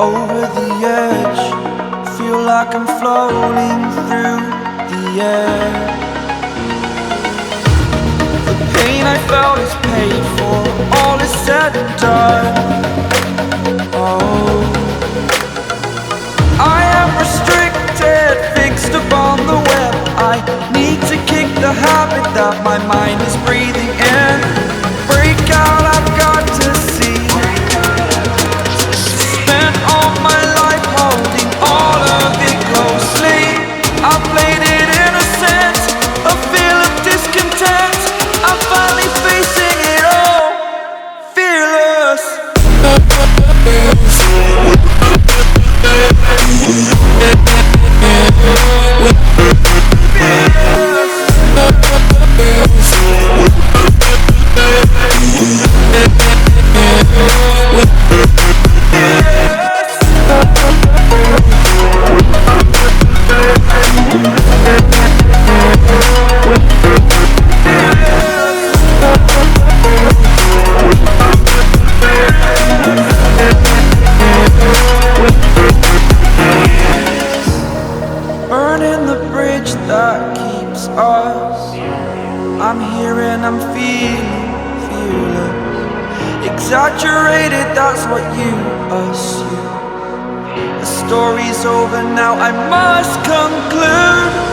Over the edge, feel like I'm floating through the air. The pain I felt is paid for, all is said and done. Oh, I am restricted, fixed upon the web. I need to kick the habit that my mind is breathing in. Break out, I've got to see. Spent all my life holding all of it closely. I played it innocent, a feel of discontent. I'm finally facing it all, fearless. Burning the bridge that keeps us. I'm here and I'm feeling fearless. Exaggerated, that's what you assume. The story's over now, I must conclude.